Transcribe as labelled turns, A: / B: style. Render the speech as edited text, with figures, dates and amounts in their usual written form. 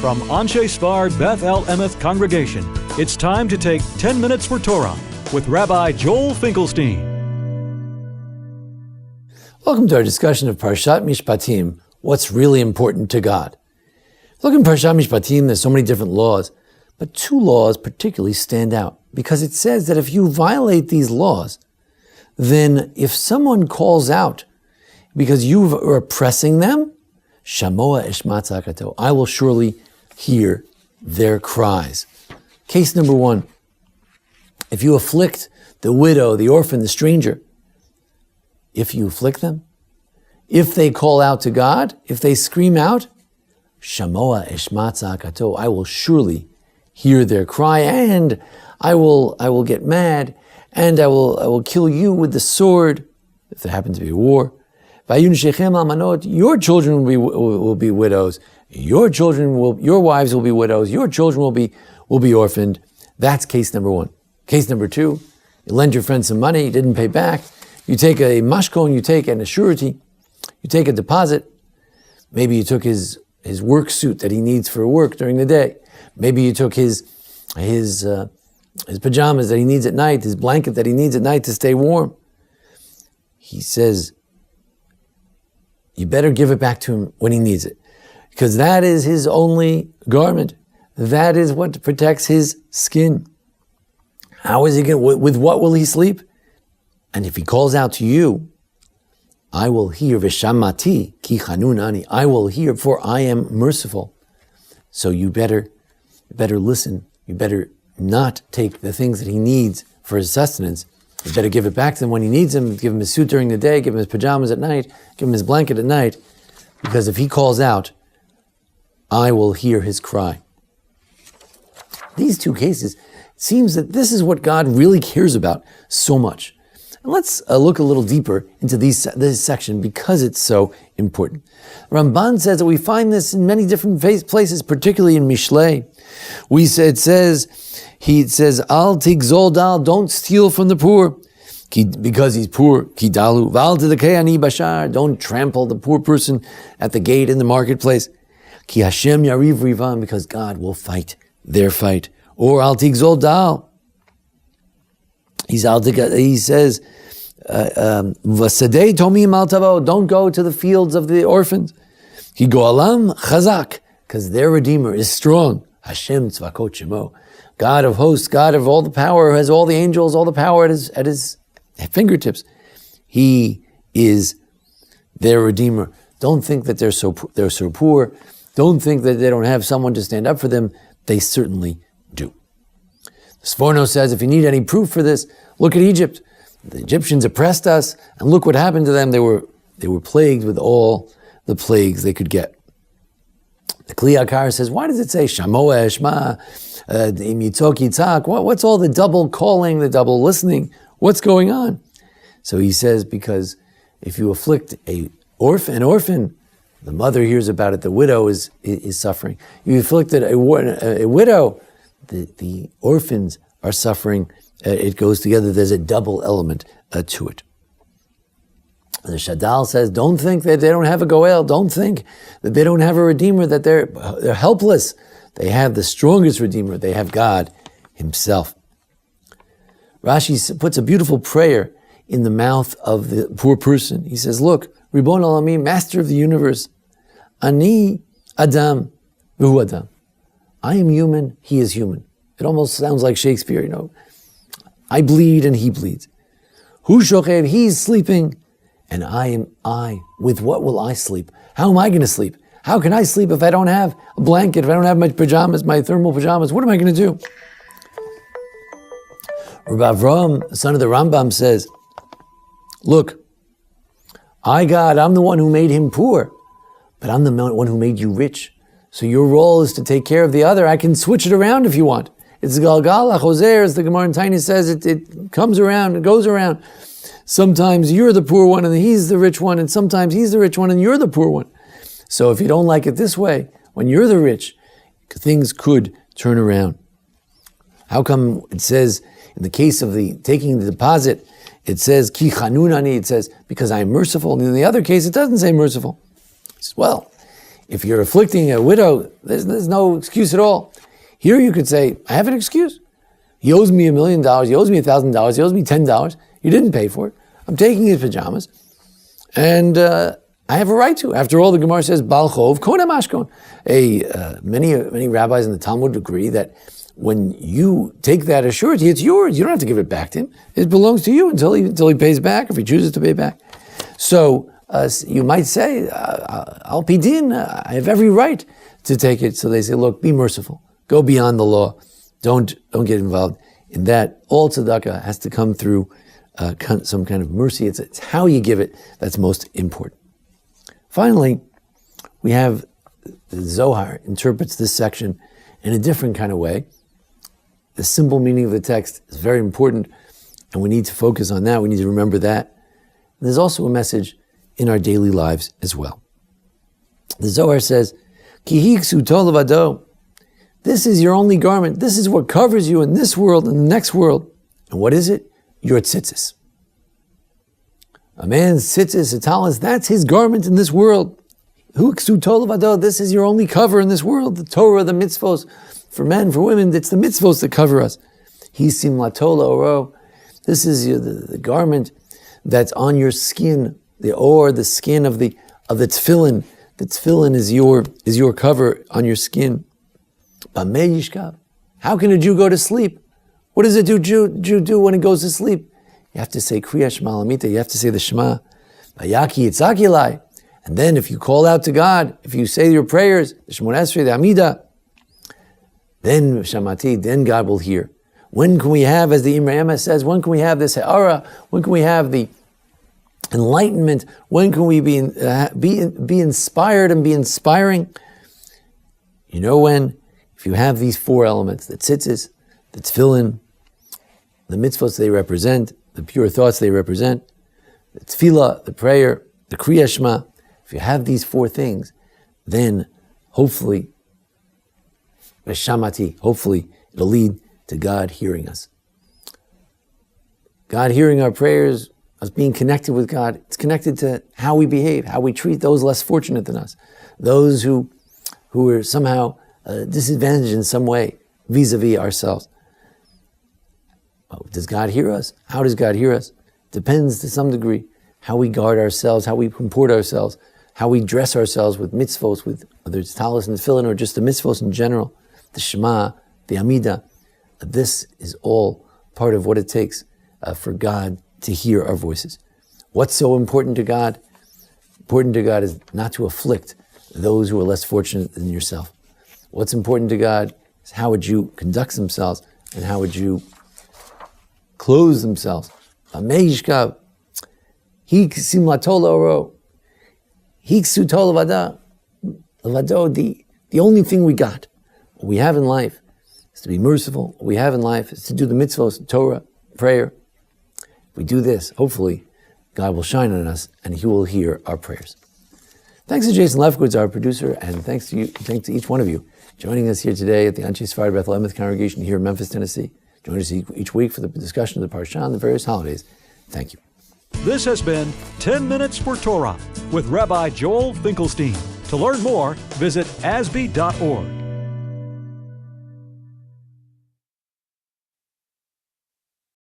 A: From Anshei Sphard-Beth Emeth congregation, it's time to take 10 minutes for Torah with Rabbi Joel Finkelstein.
B: Welcome to our discussion of Parshat Mishpatim, what's really important to God. Look in Parshat Mishpatim, there's so many different laws, but two laws particularly stand out because it says that if you violate these laws, then if someone calls out because you are oppressing them, Shamoa Eshma Tzakato, I will surely hear their cries. Case number one, if you afflict the widow, the orphan, the stranger, if you afflict them, if they call out to God, if they scream out, Shamoa Eshma Tzakato, I will surely hear their cry, and I will get mad, and I will kill you with the sword, if there happens to be a war. Your children will be widows. Your wives will be widows. Your children will be orphaned. That's case number one. Case number two, you lend your friend some money, you didn't pay back. You take a mashkon, you take an surety, you take a deposit. Maybe you took his work suit that he needs for work during the day. Maybe you took his pajamas that he needs at night, his blanket that he needs at night to stay warm. He says, you better give it back to him when he needs it, because that is his only garment. That is what protects his skin. How is he going? With what will he sleep? And if he calls out to you, I will hear v'shamati ki chanunani. I will hear, for I am merciful. So you better listen. You better not take the things that he needs for his sustenance. You better give it back to him when he needs him. Give him his suit during the day. Give him his pajamas at night. Give him his blanket at night. Because if he calls out, I will hear his cry. These two cases, it seems that this is what God really cares about so much. And let's look a little deeper into this section because it's so important. Ramban says that we find this in many different places, particularly in Mishlei. It says, Al tigzol dal, don't steal from the poor, because he's poor. Kidalu, val tedekei ani bashar, don't trample the poor person at the gate in the marketplace. Ki Hashem yariv rivam, because God will fight their fight. Or al tigzol dal, he says, Vasadei tomim al tavo, don't go to the fields of the orphans. Ki goalam chazak, because their Redeemer is strong. Hashem tzvakot shemo, God of hosts, God of all the power, who has all the angels, all the power at his fingertips. He is their Redeemer. Don't think that they're so poor. Don't think that they don't have someone to stand up for them. They certainly do. The Sforno says, if you need any proof for this, look at Egypt. The Egyptians oppressed us, and look what happened to them. They were plagued with all the plagues they could get. The Kli Yakar says, why does it say Shamoa Eshma, Im Yitzok Yitzak? What's all the double calling, the double listening? What's going on? So he says, because if you afflict an orphan, the mother hears about it, the widow is suffering. You afflicted a widow, the orphans are suffering. It goes together. There's a double element to it. The Shadal says, don't think that they don't have a Goel. Don't think that they don't have a Redeemer, that they're helpless. They have the strongest Redeemer. They have God himself. Rashi puts a beautiful prayer in the mouth of the poor person. He says, look, Ribon Olamim, Master of the universe, Ani Adam, V'hu Adam. I am human, he is human. It almost sounds like Shakespeare, I bleed and he bleeds. Hu shochev, he's sleeping, and I am I. With what will I sleep? How am I going to sleep? How can I sleep if I don't have a blanket, if I don't have my pajamas, my thermal pajamas? What am I going to do? Rabbi Avraham, son of the Rambam, says, look, God, I'm the one who made him poor, but I'm the one who made you rich. So your role is to take care of the other. I can switch it around if you want. It's Galgal HaChozer, as the Gemara in Tiny says, it comes around, it goes around. Sometimes you're the poor one and he's the rich one, and sometimes he's the rich one and you're the poor one. So if you don't like it this way, when you're the rich, things could turn around. How come it says, in the case of the taking the deposit, it says, Ki chanunani, it says, because I am merciful. And in the other case, it doesn't say merciful. It says, well, If you're afflicting a widow, there's no excuse at all. Here you could say, I have an excuse. He owes me $1 million, he owes me $1,000, he owes me $10, he didn't pay for it. I'm taking his pajamas, and I have a right to. After all, the Gemara says, Bal Chov Kona Mashkon. Many rabbis in the Talmud agree that when you take that as surety, it's yours. You don't have to give it back to him. It belongs to you until he pays back, if he chooses to pay back. So you might say, Al Pidin, I have every right to take it. So they say, look, be merciful. Go beyond the law. Don't get involved in that. All tzedakah has to come through some kind of mercy. It's how you give it that's most important. Finally, we have the Zohar interprets this section in a different kind of way. The simple meaning of the text is very important, and we need to focus on that. We need to remember that. And there's also a message in our daily lives as well. The Zohar says, Ki hiksu tolavado. This is your only garment. This is what covers you in this world and the next world. And what is it? Your tzitzis. A man's tzitzis, a talus, that's his garment in this world. Hiksu tolavado. This is your only cover in this world. The Torah, the mitzvos, for men, for women, it's the mitzvos that cover us. Hisim latola oro. This is the garment that's on your skin, the skin of the tefillin. The tefillin is your cover on your skin. Bamei yishkav. How can a Jew go to sleep? What does a Jew do when he goes to sleep? You have to say Kriya Shema Lamita. You have to say the Shema. Vayaki yitzak elai. And then if you call out to God, if you say your prayers, the Shemon Esrei, the Amida, then Shamati, then God will hear. When can we have, as the Imre Emeth says, when can we have this ha'ara? When can we have the enlightenment? When can we be inspired and be inspiring? You know when? If you have these four elements, the tzitzis, the tefillin, the mitzvot they represent, the pure thoughts they represent, the tefillah, the prayer, the kriya shema, if you have these four things, then hopefully it'll lead to God hearing us. God hearing our prayers, us being connected with God, it's connected to how we behave, how we treat those less fortunate than us, those who are somehow disadvantaged in some way vis-a-vis ourselves. Does God hear us? How does God hear us? Depends to some degree how we guard ourselves, how we comport ourselves, how we dress ourselves with mitzvos, with whether it's talus and tefillin or just the mitzvos in general, the Shema, the Amida. This is all part of what it takes for God to hear our voices. What's so important to God? Important to God is not to afflict those who are less fortunate than yourself. What's important to God is how a Jew conducts themselves and how a Jew clothes themselves. The only thing we got, what we have in life, is to be merciful. What we have in life is to do the mitzvos, Torah, prayer. If we do this, hopefully, God will shine on us and He will hear our prayers. Thanks to Jason Lefkowitz, our producer, and thanks to each one of you joining us here today at the Anshei Sphard-Beth Emeth congregation here in Memphis, Tennessee. Join us each week for the discussion of the Parsha and the various holidays. Thank you.
A: This has been 10 Minutes for Torah with Rabbi Joel Finkelstein. To learn more, visit asb.org.